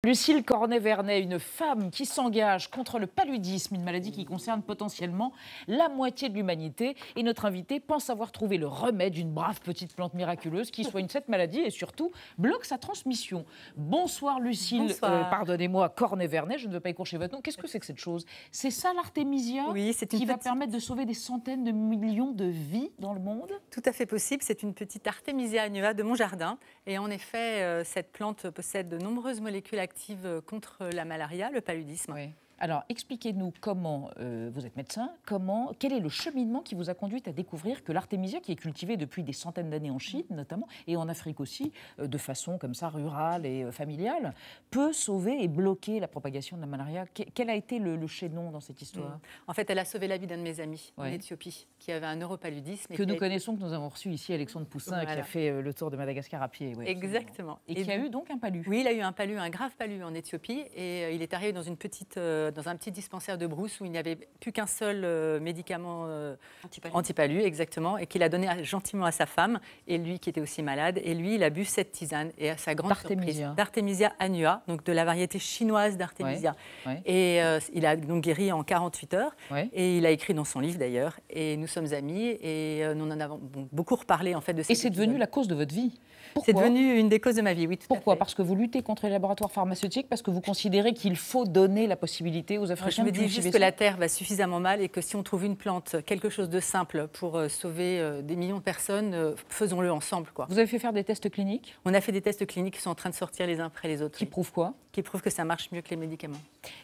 Lucille Cornet-Vernet, une femme qui s'engage contre le paludisme, une maladie qui concerne potentiellement la moitié de l'humanité. Et notre invitée pense avoir trouvé le remède d'une brave petite plante miraculeuse qui soigne cette maladie et surtout bloque sa transmission. Bonsoir Lucille, pardonnez-moi, Cornet-Vernet, je ne veux pas écorcher votre nom. Qu'est-ce que c'est que cette chose? C'est ça l'artémisia qui va permettre de sauver des centaines de millions de vies dans le monde? Tout à fait possible, c'est une petite Artemisia annua de mon jardin. Et en effet, cette plante possède de nombreuses molécules active contre la malaria, le paludisme. Oui. Alors, expliquez-nous comment, vous êtes médecin, quel est le cheminement qui vous a conduit à découvrir que l'artémisia, qui est cultivée depuis des centaines d'années en Chine notamment, et en Afrique aussi, de façon comme ça rurale et familiale, peut sauver et bloquer la propagation de la malaria. Quel a été le chaînon dans cette histoire? En fait, elle a sauvé la vie d'un de mes amis en Éthiopie, qui avait un neuropaludisme. Que nous connaissons, que nous avons reçu ici, Alexandre Poussin, qui a fait le tour de Madagascar à pied. Exactement. Et qui a eu donc un palu. Oui, il a eu un palu, un grave palu en Éthiopie, et il est arrivé dans dans un petit dispensaire de brousse où il n'y avait plus qu'un seul médicament anti-palu, exactement, et qu'il a donné gentiment à sa femme, et lui qui était aussi malade, et lui il a bu cette tisane, et à sa grande surprise, d'Artemisia annua, donc de la variété chinoise d'Artemisia. Et il a donc guéri en 48 heures, et il a écrit dans son livre d'ailleurs, et nous sommes amis, et nous en avons beaucoup reparlé en fait de cette Et c'est devenu la cause de votre vie? C'est devenu une des causes de ma vie, oui. Pourquoi? Parce que vous luttez contre les laboratoires pharmaceutiques, parce que vous considérez qu'il faut donner la possibilité aux Africains de cultiver ça? Je me dis juste que la Terre va suffisamment mal et que si on trouve une plante, quelque chose de simple pour sauver des millions de personnes, faisons-le ensemble, quoi. Vous avez fait faire des tests cliniques? On a fait des tests cliniques qui sont en train de sortir les uns après les autres. Qui prouvent quoi? Qui prouvent que ça marche mieux que les médicaments.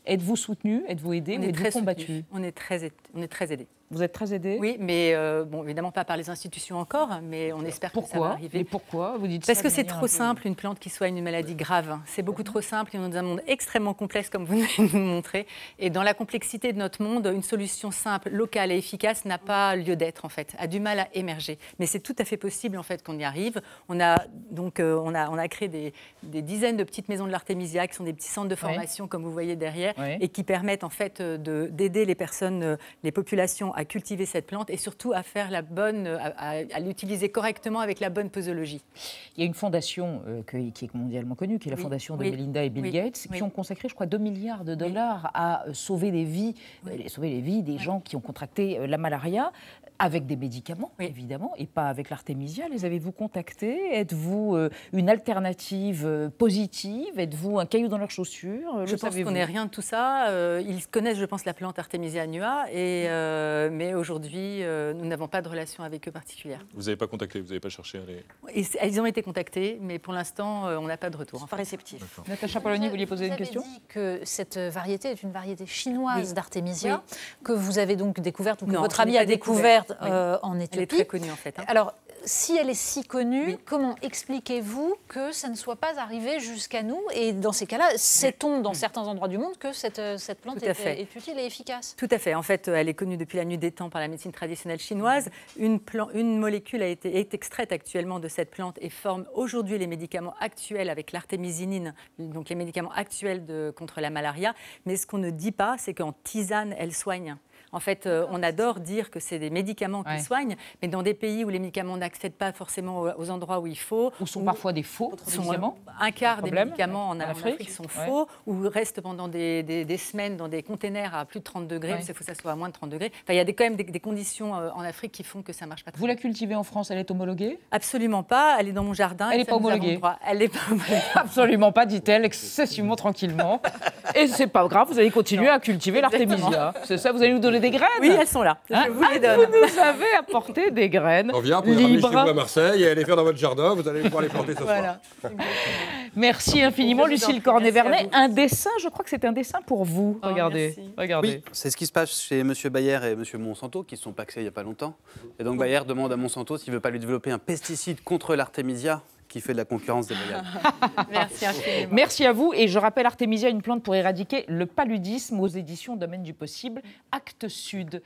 Êtes-vous soutenu? Êtes-vous aidé? Êtes-vous combattu? On est très aidé. Vous êtes très aidé? Oui, mais bon, évidemment pas par les institutions encore, mais on espère que ça va arriver. Mais pourquoi vous dites Parce ça que c'est trop simple, une plante qui soigne une maladie grave. C'est beaucoup trop simple et on est dans un monde extrêmement complexe, comme vous venez de nous montrer. Et dans la complexité de notre monde, une solution simple, locale et efficace n'a pas lieu d'être, en fait, a du mal à émerger. Mais c'est tout à fait possible, en fait, qu'on y arrive. On a donc on a créé des dizaines de petites maisons de l'artémisia, qui sont des petits centres de formation, comme vous voyez derrière, et qui permettent, en fait, d'aider les personnes, les populations à cultiver cette plante et surtout à faire à l'utiliser correctement avec la bonne posologie. Il y a une fondation qui est mondialement connue, qui est la fondation de Melinda et Bill Gates, qui ont consacré, je crois, 2 milliards de dollars à sauver les vies des gens qui ont contracté la malaria, avec des médicaments, évidemment, et pas avec l'artémisia. Les avez-vous contactés? Êtes-vous une alternative positive? Êtes-vous un caillou dans leurs chaussures? Je pense qu'on n'est rien de tout ça. Ils connaissent, je pense, la plante Artemisia annua, mais aujourd'hui, nous n'avons pas de relation avec eux particulière. Vous n'avez pas contacté, vous n'avez pas cherché à les... Ils ont été contactés, mais pour l'instant, on n'a pas de retour. Pas réceptif. Natacha Polony, vous vouliez poser une question? Vous avez dit que cette variété est une variété chinoise d'Artemisia, que vous avez donc découverte, ou que votre ami a découverte en Éthiopie. Elle est très connue, en fait. Alors, si elle est si connue, comment expliquez-vous que ça ne soit pas arrivé jusqu'à nous? Et dans ces cas-là, sait-on dans certains endroits du monde que cette plante est utile et efficace? Tout à fait. En fait, elle est connue depuis la nuit des temps par la médecine traditionnelle chinoise. Une molécule est extraite actuellement de cette plante et forme aujourd'hui les médicaments actuels avec l'artémisinine, donc les médicaments actuels contre la malaria. Mais ce qu'on ne dit pas, c'est qu'en tisane, elle soigne. En fait, on adore dire que c'est des médicaments qui soignent, mais dans des pays où les médicaments n'accèdent pas forcément aux endroits où il faut... Ou sont parfois des faux médicaments. Un quart des médicaments en Afrique sont faux, ou restent pendant des semaines dans des containers à plus de 30 degrés, parce qu'il faut que ça soit à moins de 30 degrés. Enfin, il y a quand même des conditions en Afrique qui font que ça ne marche pas très bien. Vous la cultivez en France, elle est homologuée? Absolument pas, elle est dans mon jardin. Elle n'est pas homologuée? Elle n'est pas homologuée. Absolument pas, dit-elle, excessivement tranquillement. Et c'est pas grave, vous allez continuer à cultiver l'artémisia. C'est ça, vous allez nous donner des graines? Oui, elles sont là. Je vous les donne. Vous nous avez apporté des graines. On vient pour les ramener chez vous à Marseille et aller faire dans votre jardin. Vous allez pouvoir les planter ce soir. Merci infiniment, Lucille Cornet-Vernet. Un dessin, je crois que c'est un dessin pour vous. Regardez. Oui, c'est ce qui se passe chez M. Bayer et M. Monsanto, qui se sont paxés il n'y a pas longtemps. Et donc Bayer demande à Monsanto s'il ne veut pas lui développer un pesticide contre l'artémisia qui fait de la concurrence déloyale. Merci infiniment. Merci à vous. Et je rappelle Artemisia, une plante pour éradiquer le paludisme, aux éditions Domaine du possible, Actes Sud.